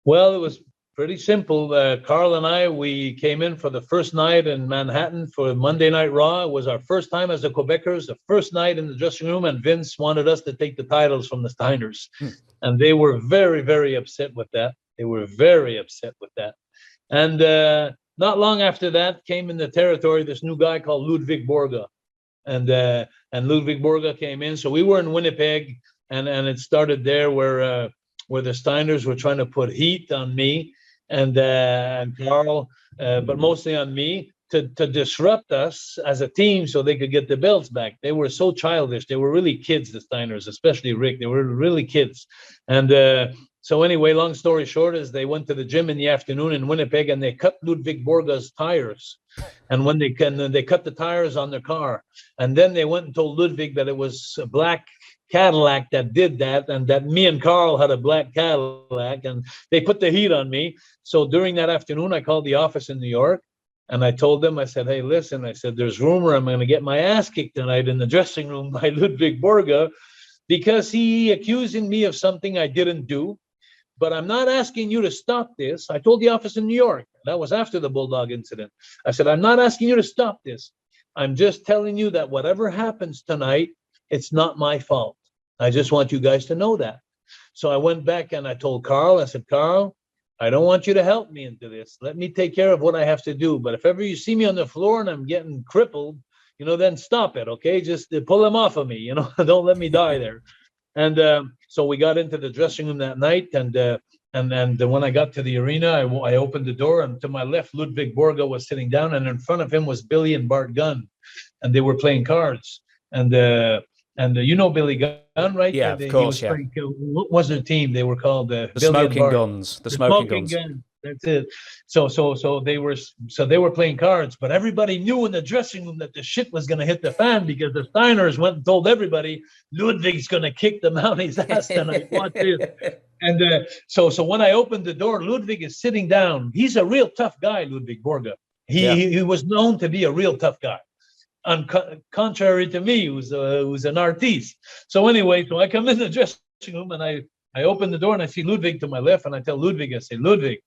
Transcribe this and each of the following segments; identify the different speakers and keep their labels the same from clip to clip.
Speaker 1: Well, it was pretty simple. Carl and I, we came in for the first night in Manhattan for Monday Night Raw. It was our first time as the Quebecers, the first night in the dressing room, and Vince wanted us to take the titles from the Steiners. And they were very, very upset with that. They were very upset with that. And not long after that came in the territory this new guy called Ludvig Borga. And Ludvig Borga came in. So we were in Winnipeg, and it started there where the Steiners were trying to put heat on me and Carl, but mostly on me to disrupt us as a team so they could get the belts back. They were so childish. They were really kids, the Steiners, especially Rick. They were really kids. And so anyway, long story short is they went to the gym in the afternoon in Winnipeg and they cut Ludvig Borga's tires. And when they cut the tires on their car. And then they went and told Ludvig that it was a black Cadillac that did that, and that me and Carl had a black Cadillac, and they put the heat on me. So during that afternoon, I called the office in New York, and I told them, I said, hey, listen, I said, there's rumor I'm going to get my ass kicked tonight in the dressing room by Ludvig Borga because he accusing me of something I didn't do. But I'm not asking you to stop this. I told the office in New York. That was after the Bulldog incident. I said, I'm not asking you to stop this. I'm just telling you that whatever happens tonight, it's not my fault. I just want you guys to know that. So I went back and I told Carl, I said, Carl, I don't want you to help me into this. Let me take care of what I have to do. But if ever you see me on the floor and I'm getting crippled, then stop it, okay? Just pull them off of me, don't let me die there. And so we got into the dressing room that night, and when I got to the arena, I opened the door, and to my left, Ludvig Borga was sitting down, and in front of him was Billy and Bart Gunn, and they were playing cards. And you know Billy Gunn, right?
Speaker 2: Yeah, of course, yeah.
Speaker 1: What was their team? They were called
Speaker 2: the Smoking Guns. The Smoking Guns.
Speaker 1: That's it. So they were playing cards, but everybody knew in the dressing room that the shit was going to hit the fan because the Steiners went and told everybody Ludvig's going to kick the Mounties' ass tonight. Watch this. And so when I opened the door, Ludvig is sitting down. He's a real tough guy, Ludvig Borga. He was known to be a real tough guy. Contrary to me, who's an artiste. So anyway, so I come in the dressing room and I open the door and I see Ludvig to my left, and I tell Ludvig, I say, Ludvig,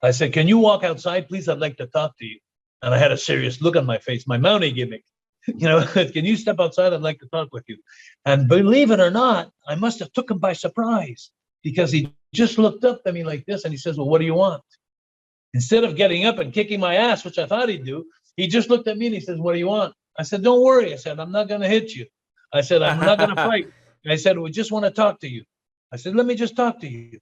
Speaker 1: I said, can you walk outside, please? I'd like to talk to you. And I had a serious look on my face, my Mountie gimmick. Can you step outside? I'd like to talk with you. And believe it or not, I must have took him by surprise because he just looked up at me like this and he says, well, what do you want? Instead of getting up and kicking my ass, which I thought he'd do, he just looked at me and he says, what do you want? I said, don't worry. I said, I'm not going to hit you. I said, I'm not going to fight. I said, we just want to talk to you. I said, let me just talk to you.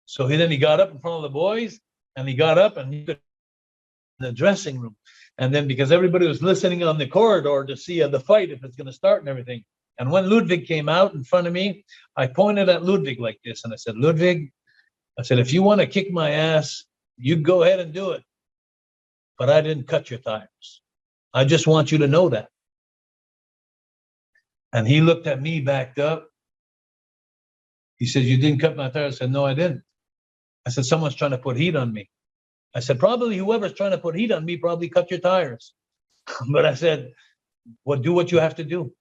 Speaker 1: So then he got up in front of the boys, and he got up and he got in the dressing room. And then because everybody was listening on the corridor to see the fight, if it's going to start and everything. And when Ludvig came out in front of me, I pointed at Ludvig like this. And I said, Ludvig, I said, if you want to kick my ass, you go ahead and do it. But I didn't cut your tires. I just want you to know that. And he looked at me, backed up. He said, you didn't cut my tires? I said, no, I didn't. I said, someone's trying to put heat on me. I said, probably whoever's trying to put heat on me probably cut your tires. But I said, well, do what you have to do.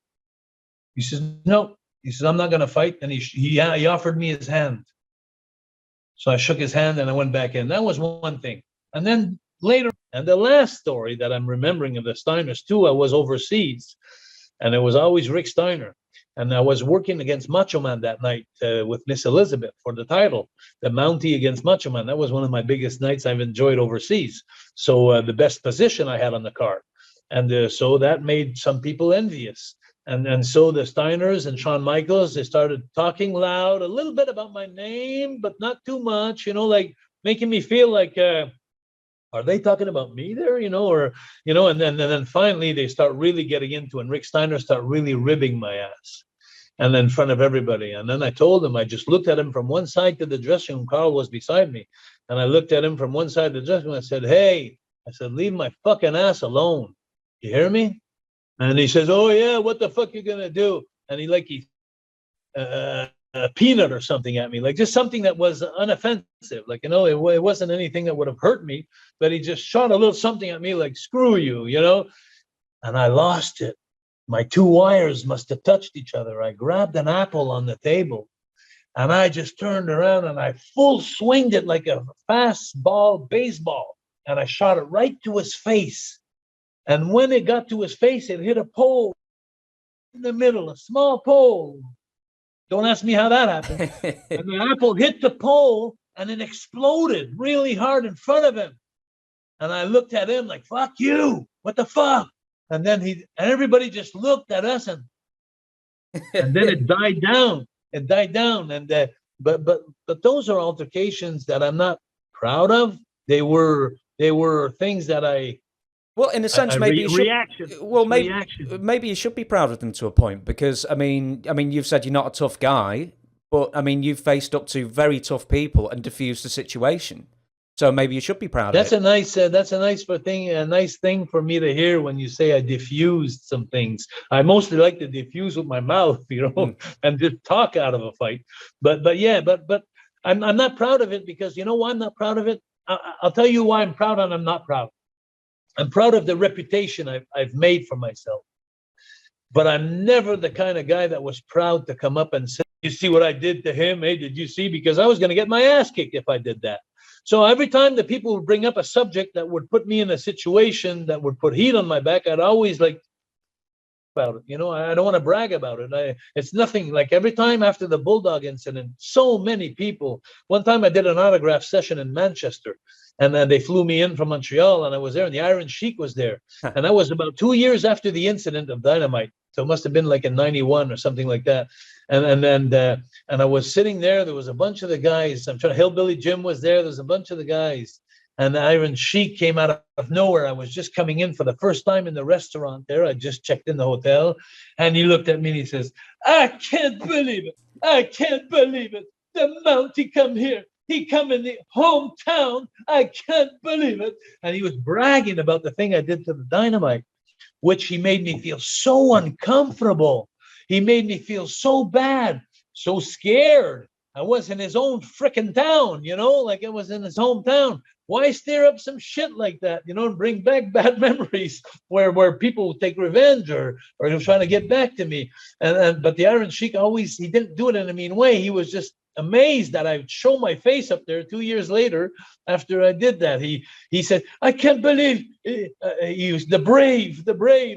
Speaker 1: He says, no. He says, I'm not going to fight. And he offered me his hand. So I shook his hand and I went back in. That was one thing. And then later, and the last story that I'm remembering of the Steiners too, I was overseas. And it was always Rick Steiner. And I was working against Macho Man that night with Miss Elizabeth for the title, the Mountie against Macho Man. That was one of my biggest nights I've enjoyed overseas. So the best position I had on the card. And so that made some people envious. And so the Steiners and Shawn Michaels, they started talking loud, a little bit about my name, but not too much, like making me feel like, are they talking about me there, and then finally they start really getting into it, and Rick Steiner start really ribbing my ass. And in front of everybody. And then I told him, I just looked at him from one side to the dressing room. Carl was beside me. And I looked at him from one side to the dressing room. I said, hey, leave my fucking ass alone. You hear me? And he says, oh, yeah, what the fuck you going to do? And he a peanut or something at me, like just something that was unoffensive. Like, it wasn't anything that would have hurt me, but he just shot a little something at me like, screw you, And I lost it. My two wires must have touched each other. I grabbed an apple on the table And I just turned around and I full swinged it like a fastball baseball. And I shot it right to his face. And when it got to his face, it hit a pole in the middle, a small pole. Don't ask me how that happened. And the apple hit the pole and it exploded really hard in front of him. And I looked at him like, fuck you. What the fuck? And then everybody just looked at us and then it died down. It died down. And but those are altercations that I'm not proud of. They were things that
Speaker 2: well, in a sense, maybe you should. Well, maybe you should be proud of them to a point, because I mean, you've said you're not a tough guy, but I mean, you've faced up to very tough people and diffused the situation. So maybe you should be proud of it.
Speaker 1: That's a nice thing for me to hear when you say I diffused some things. I mostly like to diffuse with my mouth, and just talk out of a fight. But I'm not proud of it, because you know why I'm not proud of it? I'll tell you why I'm proud and I'm not proud. I'm proud of the reputation I've made for myself. But I'm never the kind of guy that was proud to come up and say, you see what I did to him? Hey, did you see? Because I was going to get my ass kicked if I did that. So every time that people would bring up a subject that would put me in a situation that would put heat on my back, I'd always like about it. I don't want to brag about it. It's nothing. Like every time after the Bulldog incident, so many people. One time I did an autograph session in Manchester, and then they flew me in from Montreal, and I was there, and the Iron Sheik was there. And that was about 2 years after the incident of Dynamite. So it must have been like in 91 or something like that. And I was sitting there. There was a bunch of the guys. Hillbilly Jim was there. There's a bunch of the guys. And the Iron Sheik came out of nowhere. I was just coming in for the first time in the restaurant there. I just checked in the hotel. And he looked at me and he says, I can't believe it. I can't believe it. The Mountie come here. He come in the hometown. I can't believe it. And he was bragging about the thing I did to the Dynamite, which he made me feel so uncomfortable. He made me feel so bad, so scared. I was in his own frickin' town, like I was in his hometown. Why stir up some shit like that, and bring back bad memories where people would take revenge or he was trying to get back to me. But the Iron Sheik he didn't do it in a mean way. He was just amazed that I would show my face up there 2 years later after I did that. He said, I can't believe he was the brave,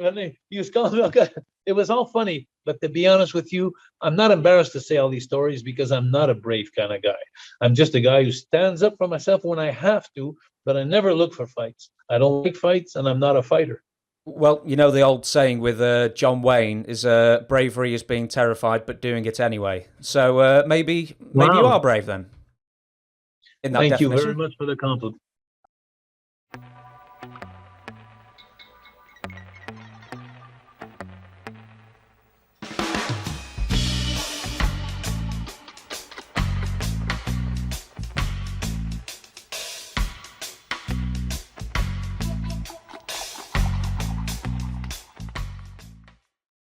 Speaker 1: and he was calling me. It was all funny. But to be honest with you, I'm not embarrassed to say all these stories, because I'm not a brave kind of guy. I'm just a guy who stands up for myself when I have to, but I never look for fights. I don't like fights, and I'm not a fighter.
Speaker 2: Well, the old saying with John Wayne is bravery is being terrified but doing it anyway. So maybe you are brave then.
Speaker 1: Thank you very much for the compliment.